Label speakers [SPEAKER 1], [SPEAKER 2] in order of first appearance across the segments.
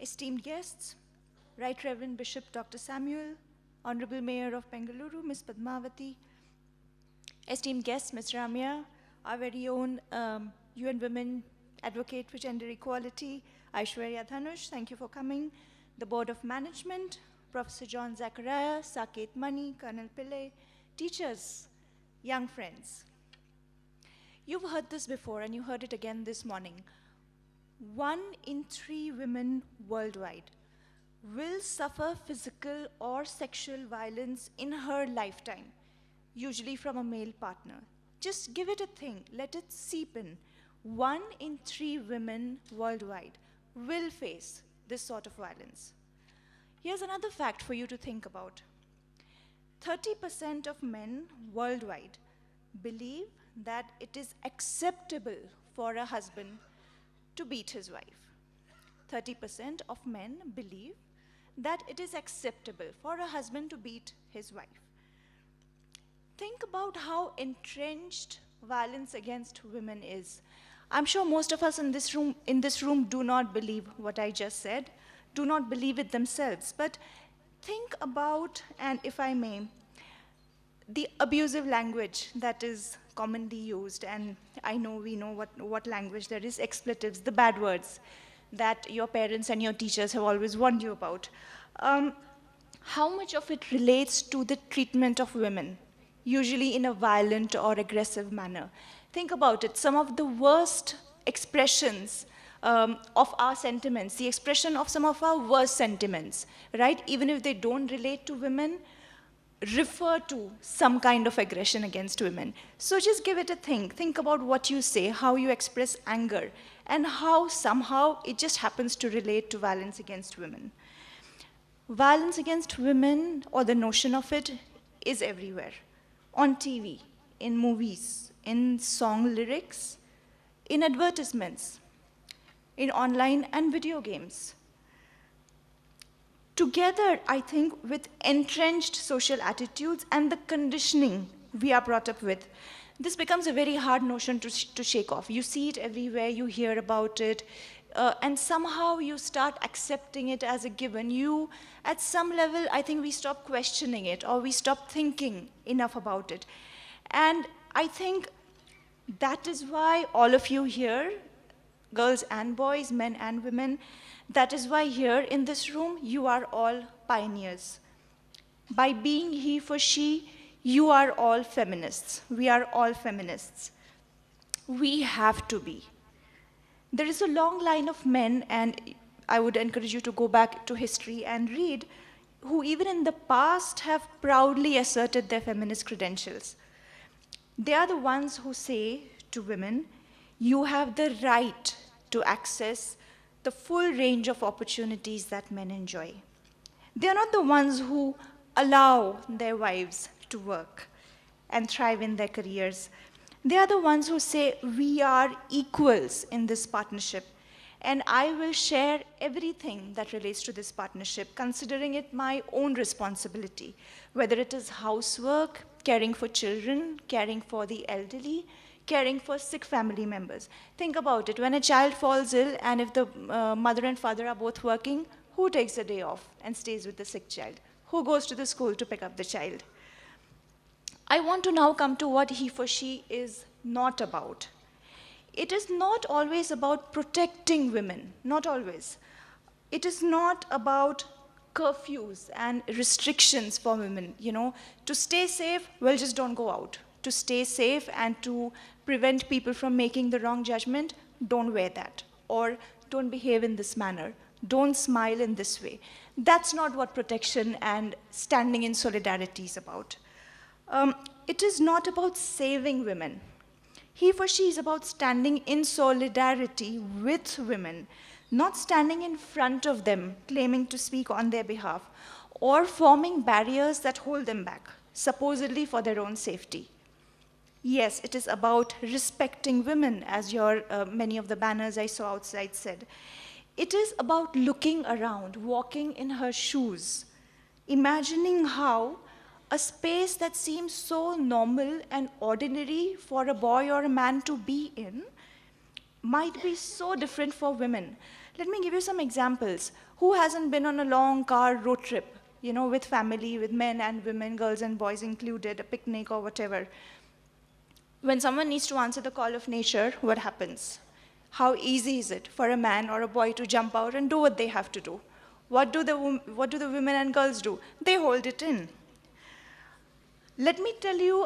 [SPEAKER 1] esteemed guests, Right Reverend Bishop Dr. Samuel, Honorable Mayor of Bengaluru, Ms. Padmavati, esteemed guests, Ms. Ramya, our very own UN Women Advocate for Gender Equality, Aishwarya Dhanush, thank you for coming, the Board of Management, Professor John Zachariah, Saket Mani, Colonel Pillai, teachers, young friends. You've heard this before and you heard it again this morning. 1 in 3 women worldwide will suffer physical or sexual violence in her lifetime, usually from a male partner. Just give it a think, let it seep in. 1 in 3 women worldwide will face this sort of violence. Here's another fact for you to think about. 30% of men worldwide believe that it is acceptable for a husband to beat his wife. 30% of men believe that it is acceptable for a husband to beat his wife. Think about how entrenched violence against women is. I'm sure most of us in this room do not believe what I just said, do not believe it themselves. But think about, and if I may, the abusive language that is commonly used, and I know we know what language there is, expletives, the bad words that your parents and your teachers have always warned you about. How much of it relates to the treatment of women, usually in a violent or aggressive manner? Think about it. Some of the worst expressions of our sentiments, the expression of some of our worst sentiments, right? Even if they don't relate to women, refer to some kind of aggression against women. So just give it a think. Think about what you say, how you express anger, and how somehow it just happens to relate to violence against women. Violence against women, or the notion of it, is everywhere. On TV, in movies, in song lyrics, in advertisements, in online and video games. Together, I think, with entrenched social attitudes and the conditioning we are brought up with, this becomes a very hard notion to shake off. You see it everywhere, you hear about it, and somehow you start accepting it as a given. At some level, I think we stop questioning it, or we stop thinking enough about it. And I think that is why all of you here, girls and boys, men and women, that is why here in this room, you are all pioneers. By being he for she, you are all feminists. We are all feminists. We have to be. There is a long line of men, and I would encourage you to go back to history and read, who even in the past have proudly asserted their feminist credentials. They are the ones who say to women, you have the right to access the full range of opportunities that men enjoy. They are not the ones who allow their wives to work and thrive in their careers. They are the ones who say, we are equals in this partnership, and I will share everything that relates to this partnership, considering it my own responsibility, whether it is housework, caring for children, caring for the elderly, caring for sick family members. Think about it. When a child falls ill, and if the mother and father are both working, who takes the day off and stays with the sick child? Who goes to the school to pick up the child? I want to now come to what he for she is not about. It is not always about protecting women, not always. It is not about curfews and restrictions for women. To stay safe, well, just don't go out. To stay safe and to prevent people from making the wrong judgment, don't wear that. Or don't behave in this manner. Don't smile in this way. That's not what protection and standing in solidarity is about. It is not about saving women. He for she is about standing in solidarity with women, not standing in front of them, claiming to speak on their behalf, or forming barriers that hold them back, supposedly for their own safety. Yes, it is about respecting women, as many of the banners I saw outside said. It is about looking around, walking in her shoes, imagining how a space that seems so normal and ordinary for a boy or a man to be in might be so different for women. Let me give you some examples. Who hasn't been on a long car road trip, with family, with men and women, girls and boys included, a picnic or whatever? When someone needs to answer the call of nature, what happens? How easy is it for a man or a boy to jump out and do what they have to do? What do the women and girls do? They hold it in. Let me give you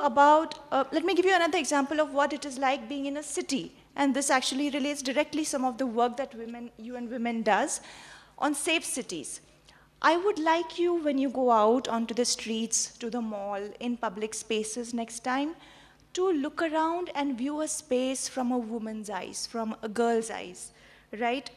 [SPEAKER 1] another example of what it is like being in a city. And this actually relates directly some of the work that UN Women does on safe cities. I would like you, when you go out onto the streets, to the mall, in public spaces next time, to look around and view a space from a woman's eyes, from a girl's eyes, right?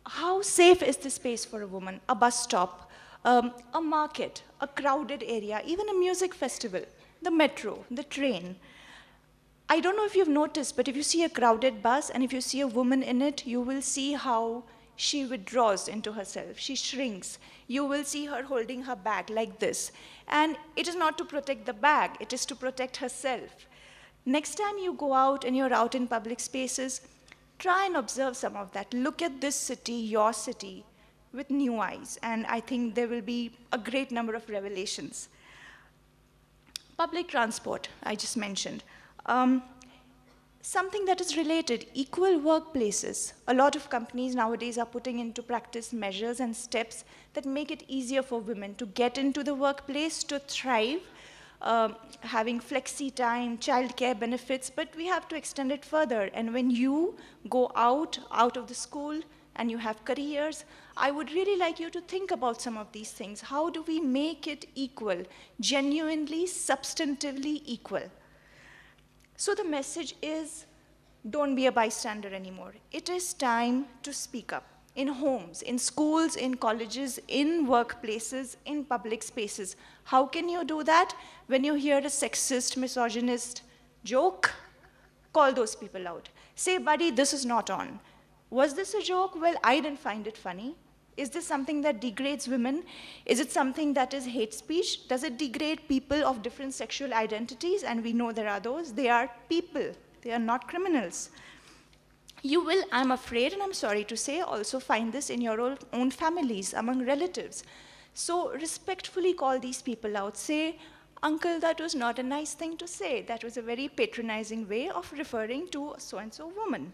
[SPEAKER 1] How safe is this space for a woman? A bus stop, a market, a crowded area, even a music festival, the metro, the train. I don't know if you've noticed, but if you see a crowded bus and if you see a woman in it, you will see how she withdraws into herself. She shrinks. You will see her holding her bag like this. And it is not to protect the bag, it is to protect herself. Next time you go out and you're out in public spaces, try and observe some of that. Look at this city, your city, with new eyes. And I think there will be a great number of revelations. Public transport, I just mentioned. Something that is related, equal workplaces. A lot of companies nowadays are putting into practice measures and steps that make it easier for women to get into the workplace, to thrive, having flexi time, childcare benefits, but we have to extend it further. And when you go out of the school and you have careers, I would really like you to think about some of these things. How do we make it equal, genuinely, substantively equal? So the message is, don't be a bystander anymore. It is time to speak up in homes, in schools, in colleges, in workplaces, in public spaces. How can you do that? When you hear a sexist, misogynist joke, call those people out. Say, buddy, this is not on. Was this a joke? Well, I didn't find it funny. Is this something that degrades women? Is it something that is hate speech? Does it degrade people of different sexual identities? And we know there are those. They are people. They are not criminals. You will, I'm afraid, and I'm sorry to say, also find this in your own families, among relatives. So respectfully call these people out. Say, uncle, that was not a nice thing to say. That was a very patronizing way of referring to a so-and-so woman.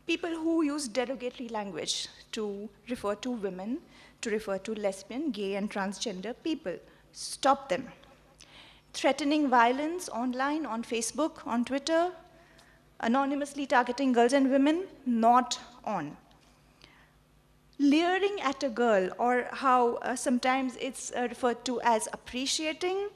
[SPEAKER 1] People who use derogatory language to refer to women, to refer to lesbian, gay, and transgender people. Stop them. Threatening violence online, on Facebook, on Twitter, anonymously targeting girls and women, not on. Leering at a girl, or how sometimes it's referred to as appreciating,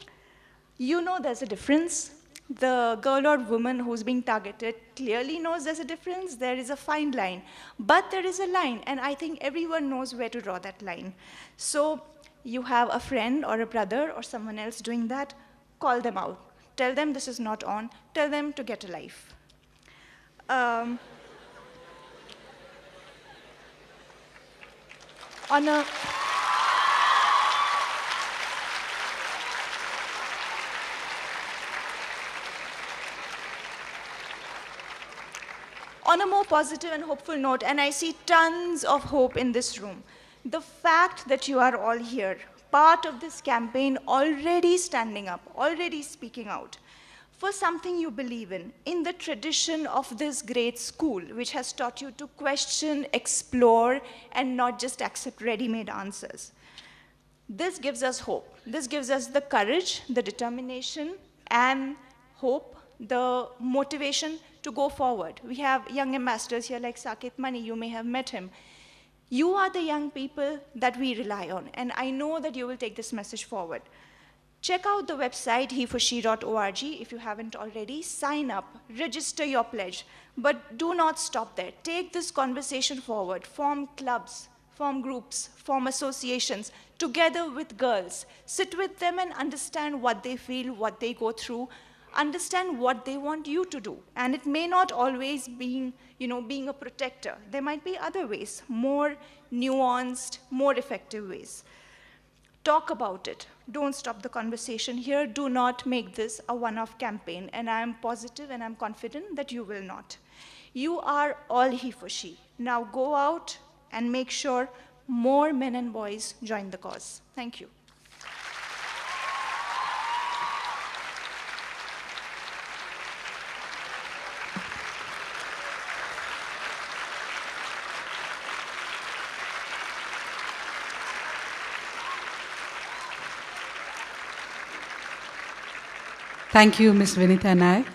[SPEAKER 1] there's a difference. The girl or woman who's being targeted clearly knows there's a difference. There is a fine line. But there is a line, and I think everyone knows where to draw that line. So you have a friend or a brother or someone else doing that, call them out. Tell them this is not on. Tell them to get a life. On a more positive and hopeful note, and I see tons of hope in this room, the fact that you are all here, part of this campaign, already standing up, already speaking out for something you believe in the tradition of this great school, which has taught you to question, explore, and not just accept ready-made answers. This gives us hope. This gives us the courage, the determination, and hope, the motivation to go forward. We have young ambassadors here like Saket Mani, you may have met him. You are the young people that we rely on, and I know that you will take this message forward. Check out the website, HeForShe.org, if you haven't already. Sign up, register your pledge, but do not stop there. Take this conversation forward. Form clubs, form groups, form associations, together with girls. Sit with them and understand what they feel, what they go through, understand what they want you to do. And it may not always be, being a protector. There might be other ways, more nuanced, more effective ways. Talk about it. Don't stop the conversation here. Do not make this a one-off campaign. And I'm positive and I'm confident that you will not. You are all he for she. Now go out and make sure more men and boys join the cause. Thank you.
[SPEAKER 2] Thank you, Ms. Vinita Naik.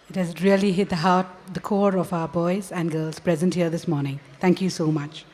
[SPEAKER 2] It has really hit the heart, the core of our boys and girls present here this morning. Thank you so much.